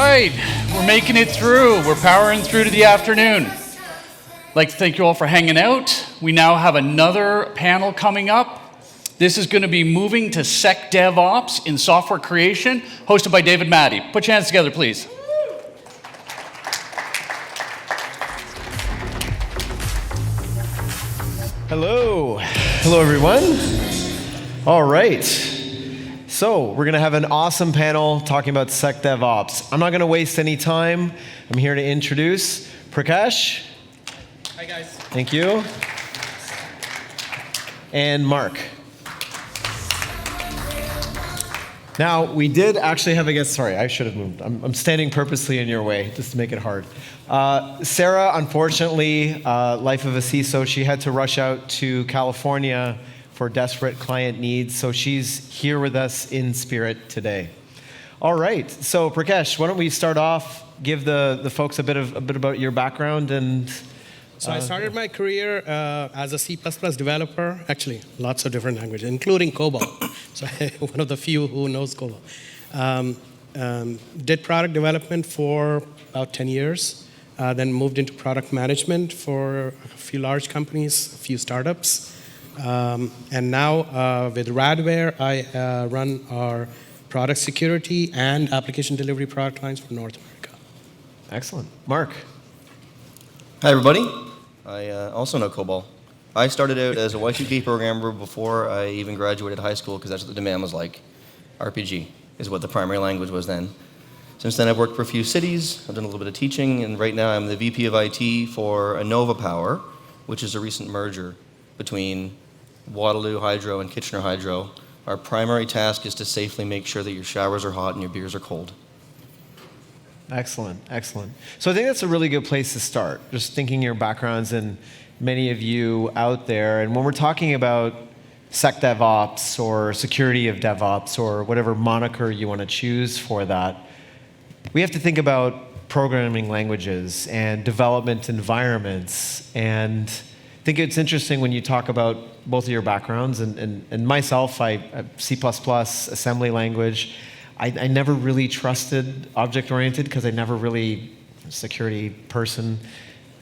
right, we're making it through. We're powering through to the afternoon. I'd like to thank you all for hanging out. We now have another panel coming up. This is going to be moving to Sec DevOps in software creation, hosted by David Mahdi. Put your hands together, please. Hello. Hello, everyone. All right. So we're going to have an awesome panel talking about Sec DevOps. I'm not going to waste any time. I'm here to introduce Prakash. Hi, guys. Thank you. And Mark. Now, we did actually have a guest. Sorry, I should have moved. I'm standing purposely in your way just to make it hard. Sarah, unfortunately, life of a CISO, she had to rush out to California for desperate client needs, so she's here with us in spirit today. All right, so Prakash, why don't we start off, give the folks a bit about your background and... So I started my career as a C++ developer, actually lots of different languages, including COBOL. So one of the few who knows COBOL. Did product development for about 10 years, then moved into product management for a few large companies, a few startups. And now with Radware, I run our product security and application delivery product lines for North America. Excellent. Mark. Hi, everybody. I also know COBOL. I started out as a Y2K programmer before I even graduated high school because that's what the demand was like. RPG is what the primary language was then. Since then, I've worked for a few cities. I've done a little bit of teaching, and right now I'm the VP of IT for Enova Power, which is a recent merger between Waterloo Hydro and Kitchener Hydro. Our primary task is to safely make sure that your showers are hot and your beers are cold. Excellent, excellent. So I think that's a really good place to start, just thinking your backgrounds and many of you out there. And when we're talking about Sec DevOps or security of DevOps or whatever moniker you want to choose for that, we have to think about programming languages and development environments. And I think it's interesting when you talk about both of your backgrounds and myself, I C++, assembly language. I never really trusted object-oriented because I never really, security person,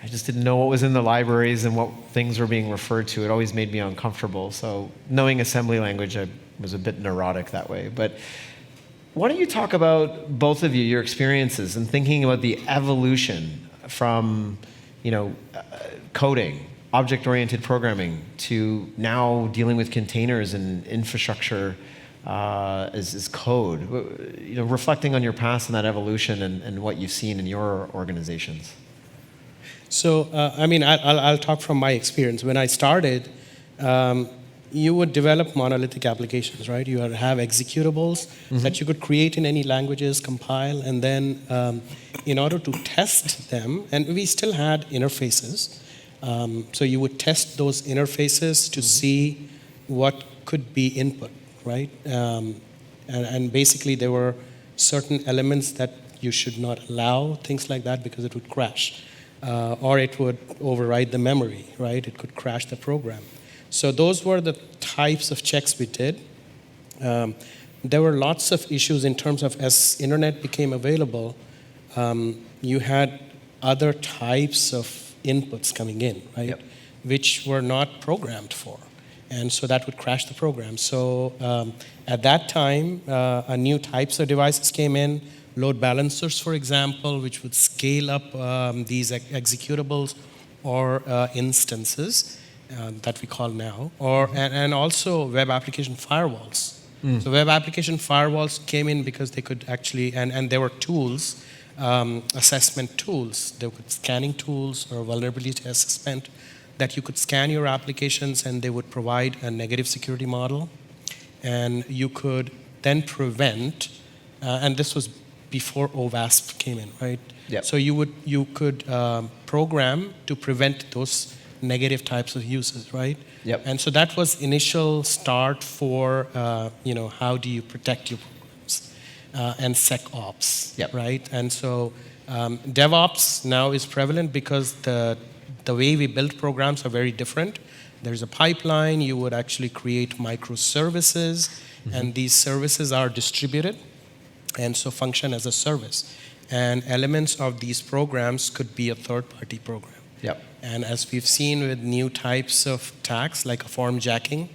I just didn't know what was in the libraries and what things were being referred to. It always made me uncomfortable. So knowing assembly language, I was a bit neurotic that way. But why don't you talk about, both of you, your experiences and thinking about the evolution from, coding, object-oriented programming, to now dealing with containers and infrastructure as code, reflecting on your past and that evolution and what you've seen in your organizations. So, I'll talk from my experience. When I started, you would develop monolithic applications, right? You would have executables that you could create in any languages, compile, and then in order to test them, and we still had interfaces, so you would test those interfaces to see what could be input. Right, and basically there were certain elements that you should not allow, things like that, because it would crash, or it would override the memory. Right, it could crash the program. So those were the types of checks we did. There were lots of issues in terms of as internet became available, you had other types of inputs coming in, right, yep, which were not programmed for. And so that would crash the program. So at that time, new types of devices came in, load balancers, for example, which would scale up these executables or instances that we call now, and also web application firewalls. So web application firewalls came in because they could actually, and there were tools, assessment tools. There were scanning tools or vulnerability assessment that you could scan your applications and they would provide a negative security model. And you could then prevent, and this was before OWASP came in, right? Yep. So you could program to prevent those negative types of uses, right? Yep. And so that was initial start for, how do you protect your programs and SecOps, yep, right? And so DevOps now is prevalent because the way we build programs are very different. There's a pipeline. You would actually create microservices, and these services are distributed, and so function as a service. and elements of these programs could be a third-party program. Yep. And as we've seen with new types of attacks, like form jacking,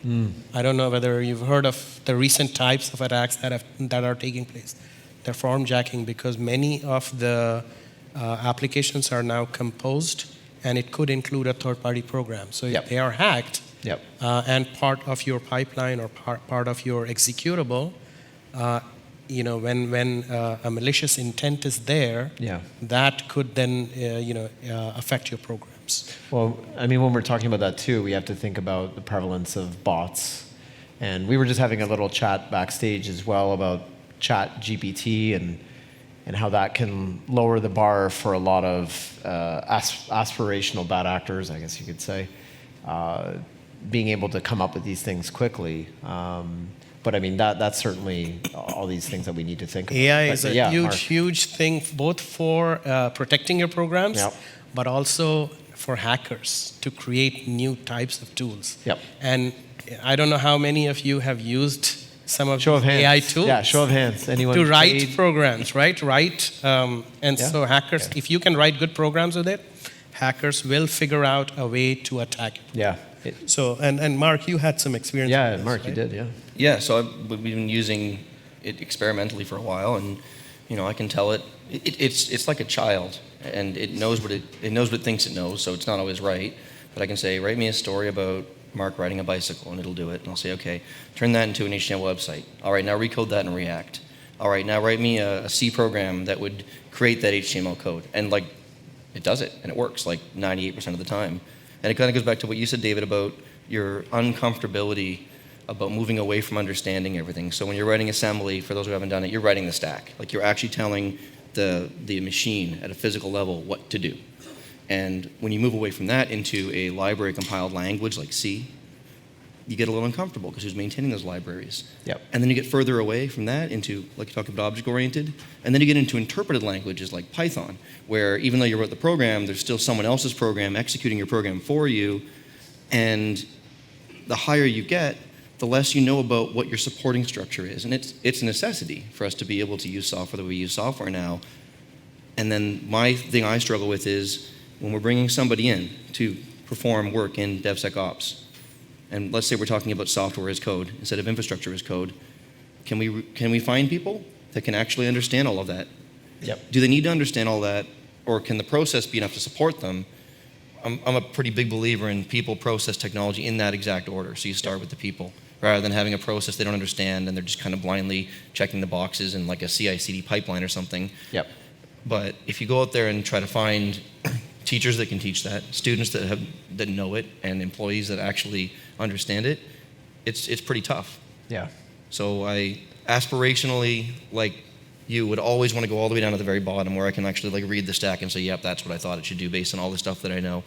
I don't know whether you've heard of the recent types of attacks that are taking place. They're form jacking because many of the applications are now composed, and it could include a third-party program. So if they are hacked, and part of your pipeline or part of your executable, when a malicious intent is there, that could then affect your programs. Well, I mean, when we're talking about that too, we have to think about the prevalence of bots. And we were just having a little chat backstage as well about Chat GPT and how that can lower the bar for a lot of aspirational bad actors, I guess you could say, being able to come up with these things quickly. But I mean, that's certainly all these things that we need to think about. AI is a huge thing, both for protecting your programs, but also for hackers to create new types of tools. And I don't know how many of you have used some of the AI tools. Yeah, show of hands. Anyone to write programs, right? So hackers, if you can write good programs with it, hackers will figure out a way to attack you. So, and Mark, you had some experience with this, Mark, right? you did, Yeah, so we've been using it experimentally for a while, and I can tell it's like a child, and it knows what it thinks it knows, so it's not always right. But I can say, write me a story about Mark riding a bicycle, and it'll do it. And I'll say, okay, turn that into an HTML website. All right, now recode that in React. All right, now write me a C program that would create that HTML code. And it does it, and it works 98% of the time. And it kind of goes back to what you said, David, about your uncomfortability about moving away from understanding everything. So when you're writing assembly, for those who haven't done it, you're writing the stack. You're actually telling the machine at a physical level what to do. And when you move away from that into a library compiled language like C, you get a little uncomfortable because who's maintaining those libraries? And then you get further away from that into, like you talked about, object-oriented, and then you get into interpreted languages like Python, where even though you wrote the program, there's still someone else's program executing your program for you, and the higher you get, the less you know about what your supporting structure is. And it's a necessity for us to be able to use software the way we use software now. And then my thing I struggle with is when we're bringing somebody in to perform work in DevSecOps, and let's say we're talking about software as code instead of infrastructure as code, can we find people that can actually understand all of that? Do they need to understand all that, or can the process be enough to support them? I'm a pretty big believer in people, process, technology in that exact order. So you start with the people rather than having a process they don't understand and they're just kind of blindly checking the boxes in like a CI/CD pipeline or something. But if you go out there and try to find teachers that can teach that, students that know it, and employees that actually understand it, it's pretty tough. So I aspirationally, you would always want to go all the way down to the very bottom where I can actually read the stack and say, yep, that's what I thought it should do based on all the stuff that I know.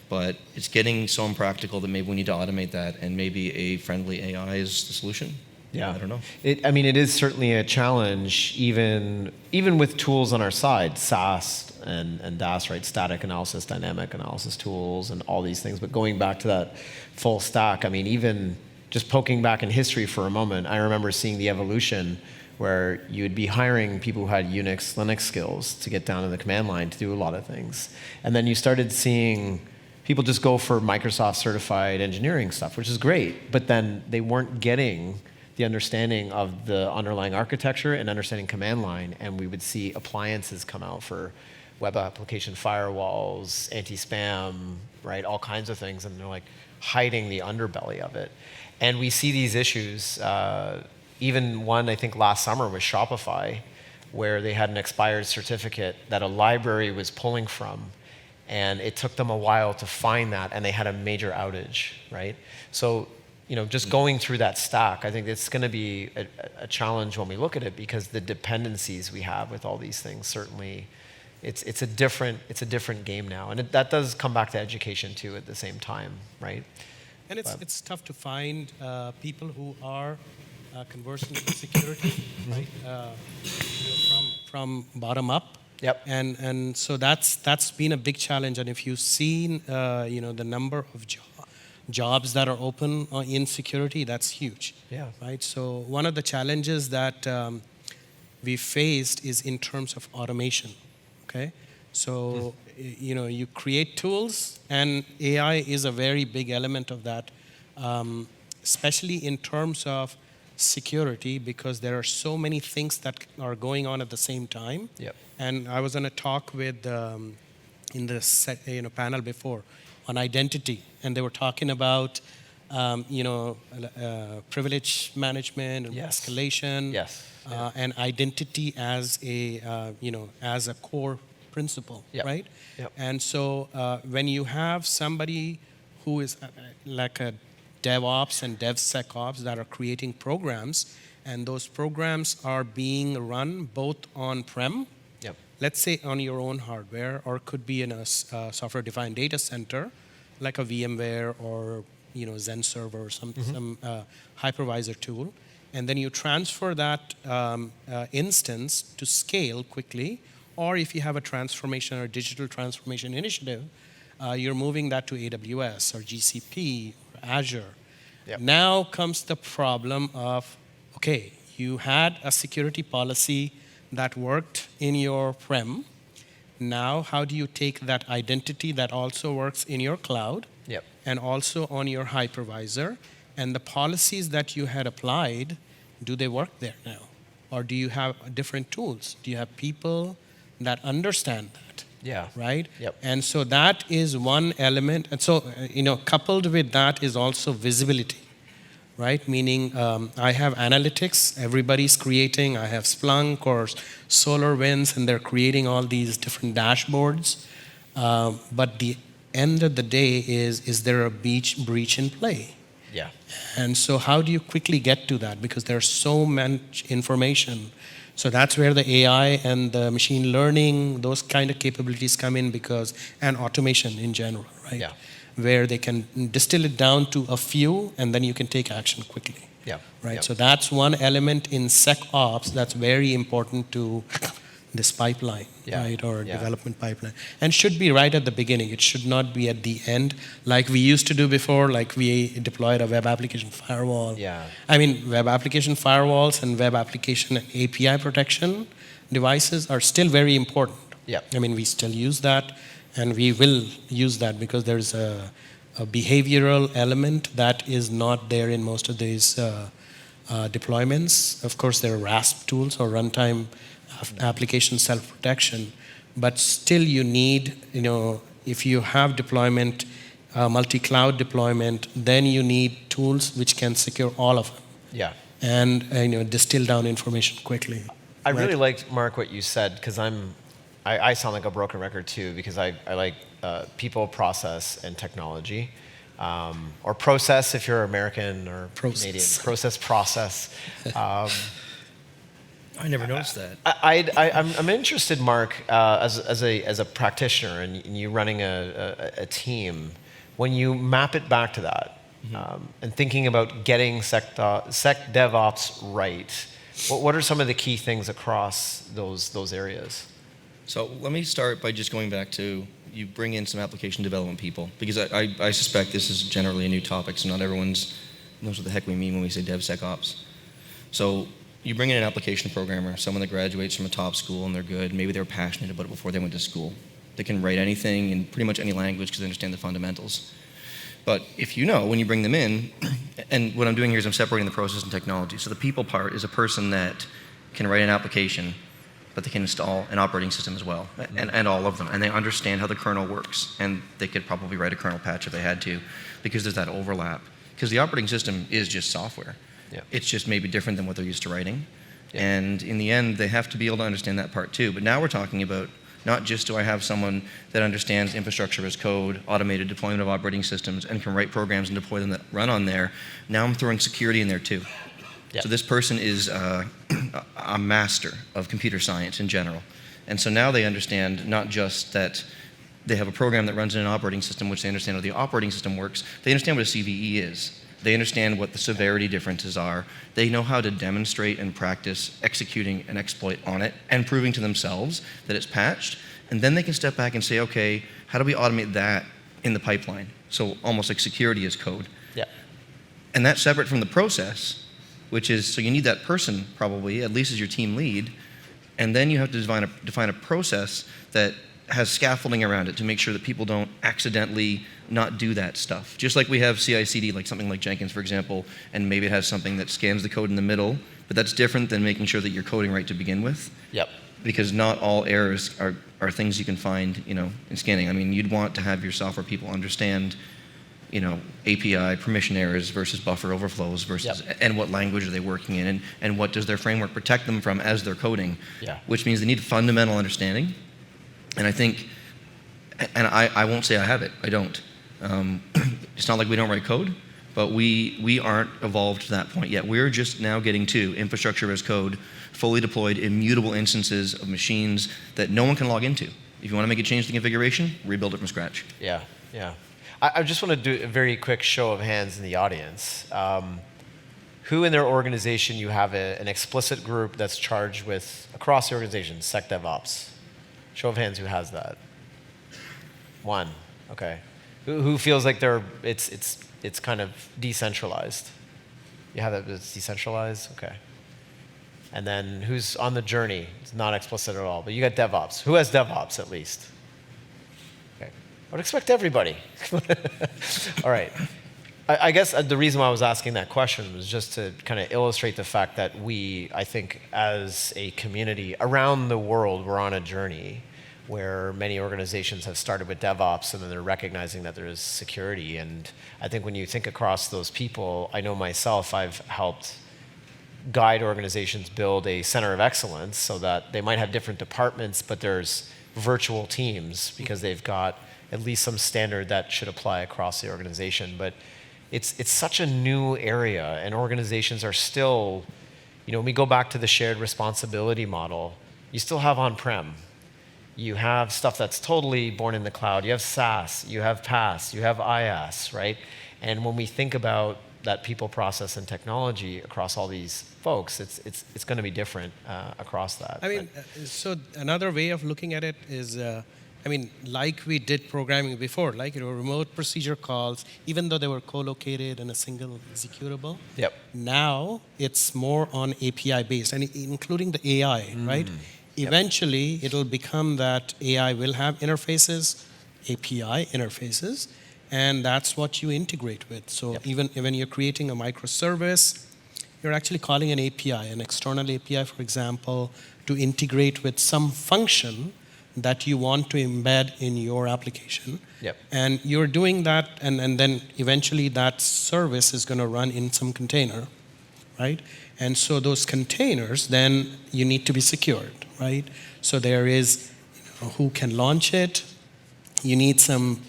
But it's getting so impractical that maybe we need to automate that, and maybe a friendly AI is the solution. I don't know. It is certainly a challenge, even with tools on our side, SAS and DAS, right? Static analysis, dynamic analysis tools, and all these things. But going back to that full stack, even just poking back in history for a moment, I remember seeing the evolution where you'd be hiring people who had Unix, Linux skills to get down to the command line to do a lot of things. And then you started seeing people just go for Microsoft certified engineering stuff, which is great, but then they weren't getting the understanding of the underlying architecture and understanding command line, and we would see appliances come out for web application firewalls, anti-spam, right, all kinds of things, and they're hiding the underbelly of it. And we see these issues, even one I think last summer was Shopify, where they had an expired certificate that a library was pulling from, and it took them a while to find that, and they had a major outage, right? So just going through that stack, I think it's going to be a challenge when we look at it, because the dependencies we have with all these things, certainly it's a different game now. And that does come back to education too at the same time, right? And it's tough to find people who are conversant with security, right? From bottom up. And so that's been a big challenge. And if you've seen the number of jobs that are open in security, that's huge. Right. So one of the challenges that we faced is in terms of automation. Okay, so you create tools, and AI is a very big element of that, especially in terms of security, because there are so many things that are going on at the same time. Yep. And I was on a talk with in the panel before on identity, and they were talking about privilege management and Yes. escalation, Yes. and identity as a as a core principle, Yep. right? Yep. And so when you have somebody who is like a DevOps and DevSecOps that are creating programs, and those programs are being run both on-prem, Yep. let's say on your own hardware, or could be in a software-defined data center, like a VMware or Zen server or some hypervisor tool, and then you transfer that instance to scale quickly, or if you have a transformation or digital transformation initiative, you're moving that to AWS or GCP or Azure. Yep. Now comes the problem of, okay, you had a security policy that worked in your prem. Now, how do you take that identity that also works in your cloud Yep. and also on your hypervisor, and the policies that you had applied, do they work there now? Or do you have different tools? Do you have people that understand that? Yeah. Right? Yep. And so that is one element. And so, coupled with that is also visibility, right? Meaning I have analytics, everybody's creating, I have Splunk or SolarWinds, and they're creating all these different dashboards. But the end of the day is there a breach in play? Yeah. And so how do you quickly get to that? Because there's so much information. So that's where the AI and the machine learning, those kind of capabilities come in, and automation in general, right? Yeah. Where they can distill it down to a few, and then you can take action quickly. Yeah. Right. Yeah. So that's one element in SecOps that's very important to this pipeline, Yeah. right, or Yeah. development pipeline, and should be right at the beginning. It should not be at the end, like we used to do before. Like we deployed a web application firewall. Yeah. I mean, web application firewalls and web application and API protection devices are still very important. Yeah. I mean, we still use that, and we will use that because there's a behavioral element that is not there in most of these deployments. Of course, there are RASP tools or runtime application self-protection, but still you need, if you have deployment, multi-cloud deployment, then you need tools which can secure all of them. Yeah. And distill down information quickly. I really liked, Mark, what you said, because I sound like a broken record too, because I like people, process, and technology. Or process if you're American or Canadian. Process. I never noticed that. I'm interested, Mark, as a practitioner and you running a team, when you map it back to that, and thinking about getting DevOps right, what are some of the key things across those areas? So let me start by just going back to, you bring in some application development people, because I suspect this is generally a new topic, so not everyone knows what the heck we mean when we say DevSecOps. So you bring in an application programmer, someone that graduates from a top school and they're good, maybe they were passionate about it before they went to school. They can write anything in pretty much any language because they understand the fundamentals. But if when you bring them in, and what I'm doing here is I'm separating the process and technology. So the people part is a person that can write an application, but they can install an operating system as well, and all of them. And they understand how the kernel works. And they could probably write a kernel patch if they had to, because there's that overlap. Because the operating system is just software. Yeah. It's just maybe different than what they're used to writing. Yeah. And in the end, they have to be able to understand that part too. But now we're talking about not just do I have someone that understands infrastructure as code, automated deployment of operating systems, and can write programs and deploy them that run on there. Now I'm throwing security in there too. Yeah. So this person is a master of computer science in general. And so now they understand not just that they have a program that runs in an operating system, which they understand how the operating system works, they understand what a CVE is. They understand what the severity differences are. They know how to demonstrate and practice executing an exploit on it and proving to themselves that it's patched. And then they can step back and say, okay, how do we automate that in the pipeline? So almost like security as code. Yeah. And that's separate from the process, which is, so you need that person probably, at least as your team lead, And then you have to define a process that has scaffolding around it to make sure that people don't accidentally not do that stuff. Just like we have CI/CD, like something like Jenkins, for example, and maybe it has something that scans the code in the middle, but that's different than making sure that you're coding right to begin with. Yep. Because not all errors are things you can find, in scanning. I mean, you'd want to have your software people understand, API permission errors versus buffer overflows versus, and what language are they working in, and what does their framework protect them from as they're coding. Yeah. Which means they need fundamental understanding. And I think, and I won't say I have it, I don't. It's not like we don't write code, but we aren't evolved to that point yet. We're just now getting to infrastructure as code, fully deployed, immutable instances of machines that no one can log into. If you want to make a change to the configuration, rebuild it from scratch. Yeah, yeah. I just want to do a very quick show of hands in the audience. Who in their organization you have an explicit group that's charged with, across the organization, SecDevOps? Show of hands, who has that? One, okay. Who feels like it's kind of decentralized? You have that, it's decentralized? Okay. And then who's on the journey? It's not explicit at all, but you got DevOps. Who has DevOps at least? Okay. I would expect everybody. All right. I guess the reason why I was asking that question was just to kind of illustrate the fact that we, I think, as a community around the world, we're on a journey where many organizations have started with DevOps and then they're recognizing that there is security. And I think when you think across those people, I know myself, I've helped guide organizations build a center of excellence so that they might have different departments, but there's virtual teams because they've got at least some standard that should apply across the organization. But it's such a new area, and organizations are still, when we go back to the shared responsibility model, you still have on-prem. You have stuff that's totally born in the cloud. You have SaaS, you have PaaS, you have IaaS, right? And when we think about that people, process, and technology across all these folks, it's going to be different across that. I mean, so another way of looking at it is, like we did programming before, like remote procedure calls, even though they were co-located in a single executable. Yep. Now it's more on API based, and including the AI, right? Eventually, it'll become that AI will have interfaces, API interfaces, and that's what you integrate with. So even when you're creating a microservice, you're actually calling an API, an external API, for example, to integrate with some function that you want to embed in your application. Yep. And you're doing that, and then eventually that service is going to run in some container, right? And so those containers, then you need to be secured, right? So there is, who can launch it. You need some,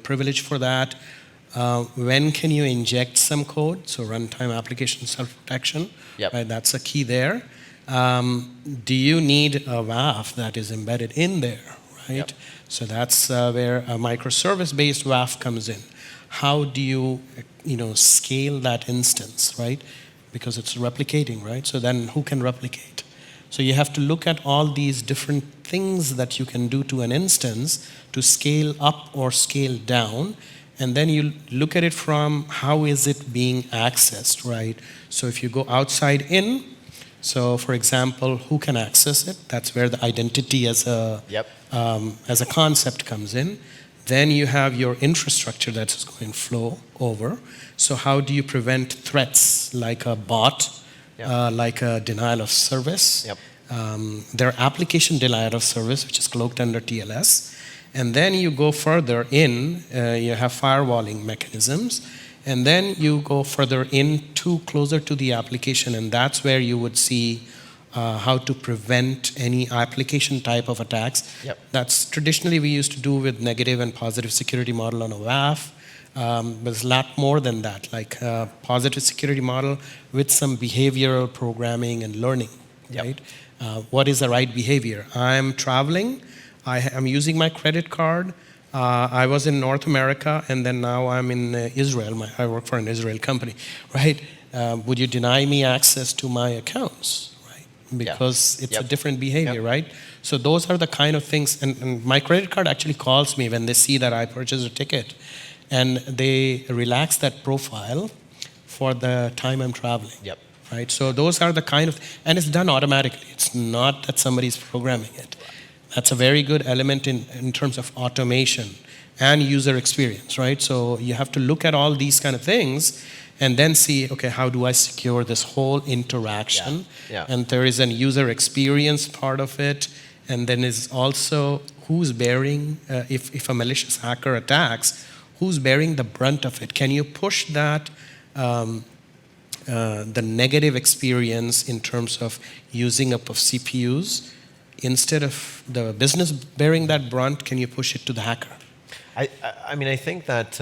privilege for that. When can you inject some code? So runtime application self-protection. Yep. Right? That's a key there. Do you need a WAF that is embedded in there, right? Yep. So that's where a microservice-based WAF comes in. How do you, scale that instance, right? Because it's replicating, right? So then who can replicate? So you have to look at all these different things that you can do to an instance to scale up or scale down. And then you look at it from how is it being accessed, right? So if you go outside in, so for example, who can access it? That's where the identity as a concept comes in. Then you have your infrastructure that's going to flow over. So how do you prevent threats like a bot, like a denial of service? Yep. Their application denial of service, which is cloaked under TLS. And then you go further in, you have firewalling mechanisms. And then you go further in closer to the application, and that's where you would see how to prevent any application type of attacks. Yep. That's traditionally we used to do with negative and positive security model on a WAF. But there's a lot more than that, like a positive security model with some behavioral programming and learning, right? What is the right behavior? I'm traveling, I'm using my credit card. I was in North America, and then now I'm in Israel. I work for an Israel company, right? Would you deny me access to my accounts, right? Because it's a different behavior, right? So those are the kind of things, and my credit card actually calls me when they see that I purchased a ticket, and they relax that profile for the time I'm traveling. right? So those are the kind of, and it's done automatically. It's not that somebody's programming it. That's a very good element in terms of automation and user experience, right? So you have to look at all these kind of things and then see, okay, how do I secure this whole interaction? Yeah. And there is an user experience part of it, and then is also who's bearing, if a malicious hacker attacks, who's bearing the brunt of it? Can you push that, the negative experience in terms of using up of CPUs, instead of the business bearing that brunt, can you push it to the hacker? I mean, I think that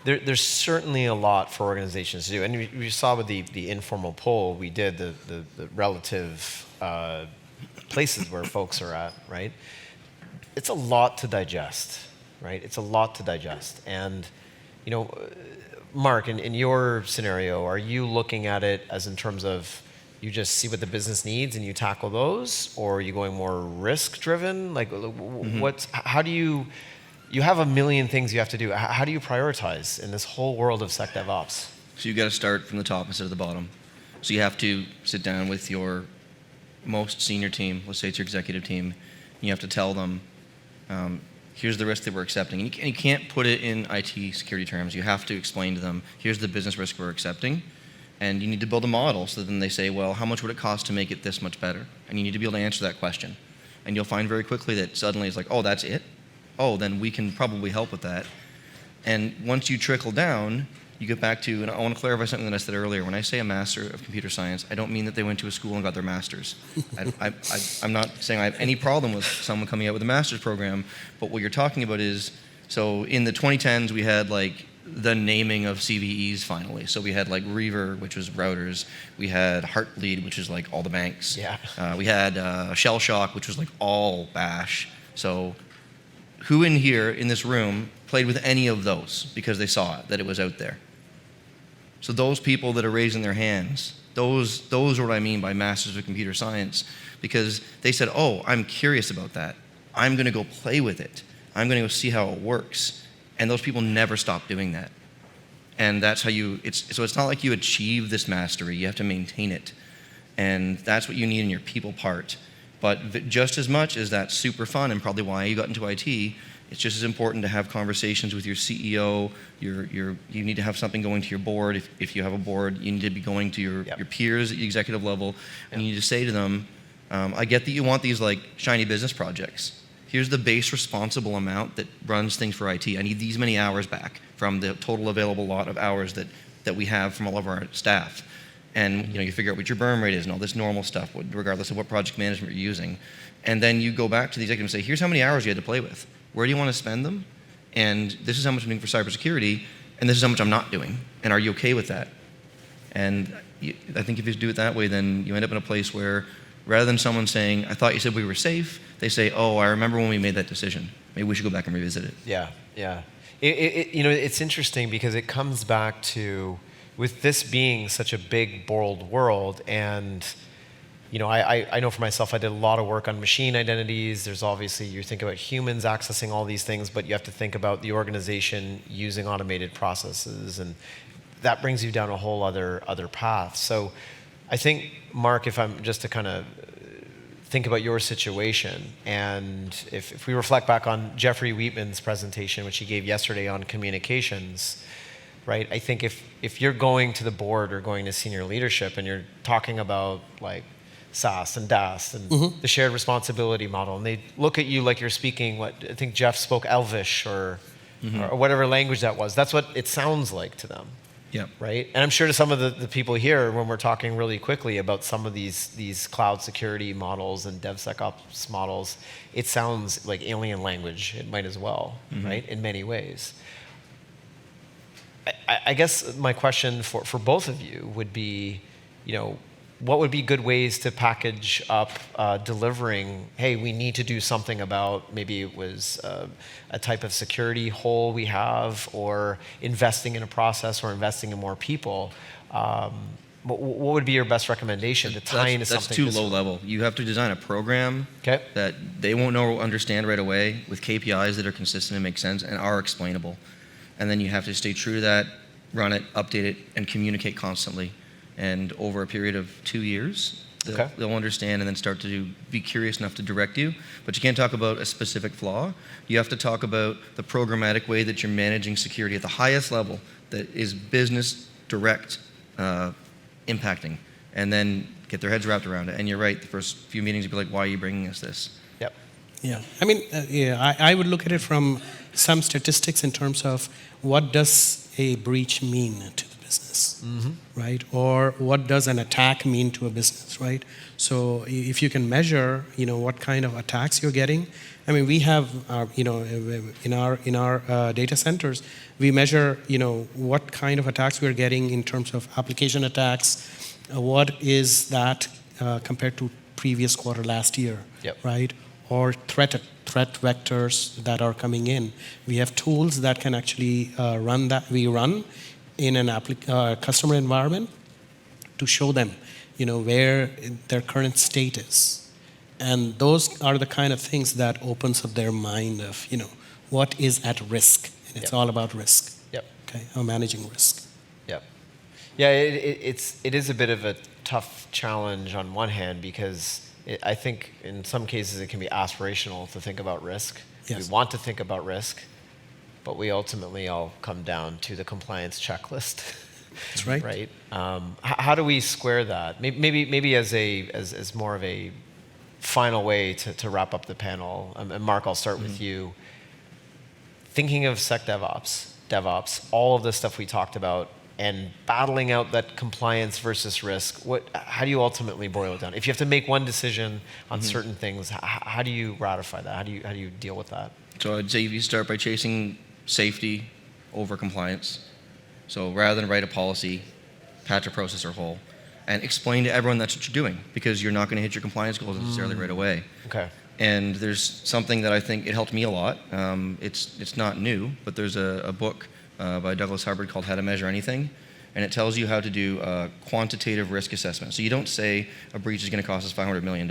there's certainly a lot for organizations to do. And we saw with the informal poll, we did the relative places where folks are at, right? It's a lot to digest, right? It's a lot to digest. And, you know, Mark, in your scenario, are you looking at it as in terms of you just see what the business needs and you tackle those, or are you going more risk-driven? Like, how do you have a million things you have to do. How do you prioritize in this whole world of SecDevOps? So you got to start from the top instead of the bottom. So you have to sit down with your most senior team, let's say it's your executive team, and you have to tell them, here's the risk that we're accepting. And you can't put it in IT security terms. You have to explain to them, here's the business risk we're accepting. And you need to build a model so then they say, well, how much would it cost to make it this much better? And you need to be able to answer that question. And you'll find very quickly that suddenly it's like, oh, that's it? Oh, then we can probably help with that. And once you trickle down, you get back to, and I want to clarify something that I said earlier. When I say a master of computer science, I don't mean that they went to a school and got their master's. I'm not saying I have any problem with someone coming out with a master's program, but what you're talking about is, so in the 2010s, we had like the naming of CVEs finally. So we had like Reaver, which was routers. We had Heartbleed, which is like all the banks. Yeah. We had Shell Shock, which was like all bash. So who in here, in this room, played with any of those because they saw it, that it was out there? So those people that are raising their hands, those are what I mean by masters of computer science, because they said, oh, I'm curious about that. I'm going to go play with it. I'm going to go see how it works. And those people never stop doing that. And that's how so it's not like you achieve this mastery, you have to maintain it. And that's what you need in your people part. But just as much as that's super fun and probably why you got into IT, it's just as important to have conversations with your CEO. You need to have something going to your board. If you have a board, you need to be going to your peers at the executive level, and you need to say to them, I get that you want these like shiny business projects. Here's the base responsible amount that runs things for IT. I need these many hours back from the total available lot of hours that we have from all of our staff. And you figure out what your burn rate is and all this normal stuff, regardless of what project management you're using. And then you go back to the executive and say, here's how many hours you had to play with. Where do you want to spend them? And this is how much I'm doing for cybersecurity, and this is how much I'm not doing. And are you okay with that? And I think if you do it that way, then you end up in a place where rather than someone saying, I thought you said we were safe, they say, oh, I remember when we made that decision. Maybe we should go back and revisit it. Yeah. It's interesting because it comes back to, with this being such a big, bold world, and I know for myself, I did a lot of work on machine identities. There's obviously, you think about humans accessing all these things, but you have to think about the organization using automated processes, and that brings you down a whole other path. So I think, Mark, if I'm just to kind of think about your situation, and if we reflect back on Jeffrey Wheatman's presentation, which he gave yesterday on communications, right? I think if you're going to the board or going to senior leadership and you're talking about like SaaS and DaaS and the shared responsibility model, and they look at you like you're speaking what I think Jeff spoke Elvish or whatever language that was. That's what it sounds like to them. Yeah. Right? And I'm sure to some of the people here, when we're talking really quickly about some of these cloud security models and DevSecOps models, it sounds like alien language. It might as well, right? In many ways. I guess my question for both of you would be, what would be good ways to package up delivering, hey, we need to do something about, maybe it was a type of security hole we have, or investing in a process, or investing in more people. What would be your best recommendation to tie into something? That's too low level. You have to design a program that they won't understand right away, with KPIs that are consistent and make sense and are explainable. And then you have to stay true to that, run it, update it, and communicate constantly. And over a period of 2 years, they'll understand and then start to be curious enough to direct you. But you can't talk about a specific flaw. You have to talk about the programmatic way that you're managing security at the highest level that is business direct impacting, and then get their heads wrapped around it. And you're right, the first few meetings, you'd be like, why are you bringing us this? Yep. Yeah, I mean, I would look at it from some statistics in terms of what does a breach mean to the business, right? Or what does an attack mean to a business, right? So if you can measure, what kind of attacks you're getting. I mean, we have, in our data centers, we measure, what kind of attacks we're getting in terms of application attacks. What is that compared to previous quarter last year, right? Or threat vectors that are coming in. We have tools that can actually run that. We run in an customer environment to show them, where their current state is. And those are the kind of things that opens up their mind of, what is at risk. And it's all about risk. Okay, or managing risk. Yeah, it is a bit of a tough challenge on one hand because I think in some cases it can be aspirational to think about risk. Yes. We want to think about risk, but we ultimately all come down to the compliance checklist. That's right. Right. How do we square that? Maybe as more of a final way to wrap up the panel. And Mark, I'll start with you. Thinking of DevOps, all of the stuff we talked about, and battling out that compliance versus risk. How do you ultimately boil it down? If you have to make one decision on certain things, how do you ratify that? How do you deal with that? So I'd say you start by chasing safety over compliance. So rather than write a policy, patch a process or hole, and explain to everyone that's what you're doing, because you're not going to hit your compliance goals necessarily right away. Okay. And there's something that I think it helped me a lot. It's not new, but there's a book by Douglas Hubbard called How to Measure Anything, and it tells you how to do a quantitative risk assessment. So you don't say a breach is going to cost us $500 million.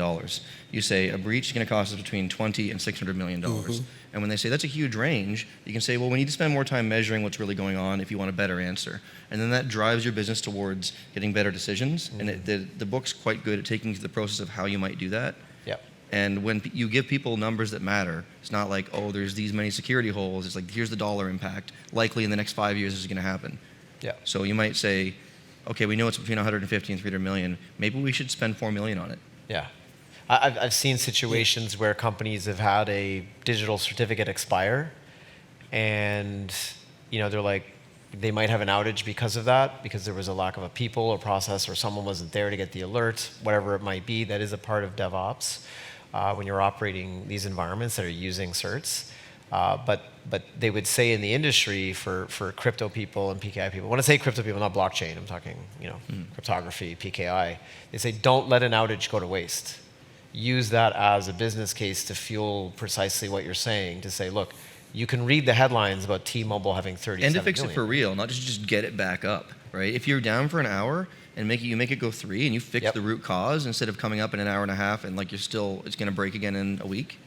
You say a breach is going to cost us between $20 and $600 million. And when they say that's a huge range, you can say, well, we need to spend more time measuring what's really going on if you want a better answer. And then that drives your business towards getting better decisions. And the book's quite good at taking you through the process of how you might do that. And when you give people numbers that matter, it's not like, oh, there's these many security holes. It's like, here's the dollar impact. Likely in the next 5 years, this is going to happen. So you might say, okay, we know it's between 150 and 300 million. Maybe we should spend 4 million on it. I've seen situations where companies have had a digital certificate expire, and they're like, they might have an outage because of that, because there was a lack of a people or process, or someone wasn't there to get the alert, whatever it might be. That is a part of DevOps. When you're operating these environments that are using certs. But they would say in the industry for crypto people and PKI people, when I say crypto people, not blockchain, I'm talking cryptography, PKI, they say don't let an outage go to waste. Use that as a business case to fuel precisely what you're saying, to say, look, you can read the headlines about T-Mobile having 37 And to fix million. it for real, not just get it back up, right? If you're down for an hour and you make it go 3 and you fix the root cause instead of coming up in an hour and a half and like it's going to break again in a week.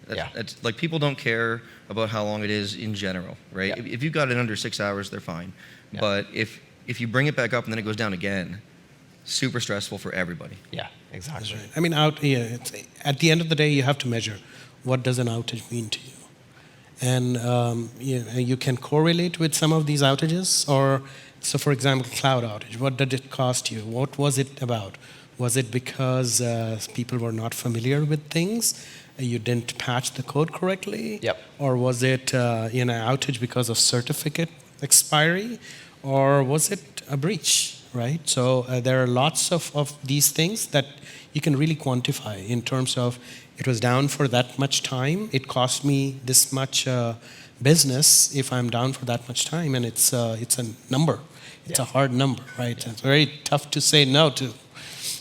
That's like, people don't care about how long it is in general, right? If you've got it under 6 hours, they're fine. But if you bring it back up and then it goes down again, super stressful for everybody. Exactly. Right. I mean, at the end of the day, you have to measure what does an outage mean to you. And you can correlate with some of these outages. So for example, cloud outage, what did it cost you? What was it about? Was it because people were not familiar with things? You didn't patch the code correctly? Or was it an outage because of certificate expiry? Or was it a breach, right? So there are lots of these things that you can really quantify in terms of it was down for that much time. It cost me this much business if I'm down for that much time, and it's a number. It's a hard number, right? It's very tough to say no to,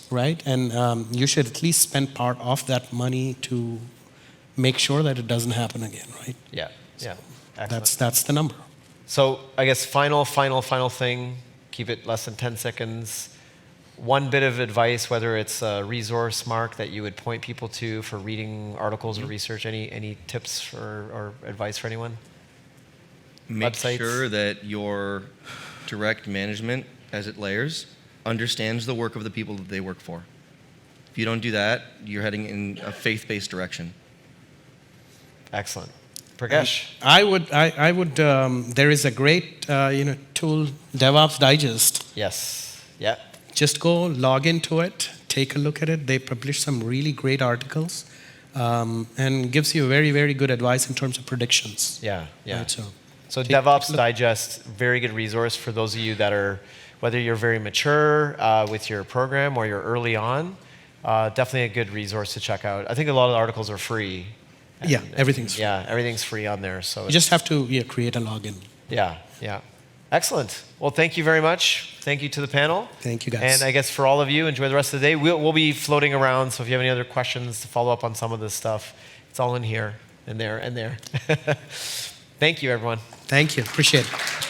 right? And you should at least spend part of that money to make sure that it doesn't happen again, right? So that's the number. So I guess final thing, keep it less than 10 seconds. One bit of advice, whether it's a resource, Mark, that you would point people to for reading articles or research, any tips or advice for anyone? Make Websites? sure that your direct management, as it layers, understands the work of the people that they work for. If you don't do that, you're heading in a faith-based direction. Excellent. Prakash? I would. There is a great, tool, DevOps Digest. Yes. Yeah. Just go log into it, take a look at it. They publish some really great articles, and gives you very, very good advice in terms of predictions. Yeah. Yeah. Right, So take a DevOps look. Digest, very good resource for those of you that are, whether you're very mature with your program or you're early on, definitely a good resource to check out. I think a lot of the articles are free. Yeah, everything's free. Yeah, everything's free on there. So You just have to create a login. yeah. Excellent. Well, thank you very much. Thank you to the panel. Thank you, guys. And I guess for all of you, enjoy the rest of the day. We'll be floating around, so if you have any other questions to follow up on some of this stuff, it's all in here and there and there. Thank you, everyone. Thank you. Appreciate it.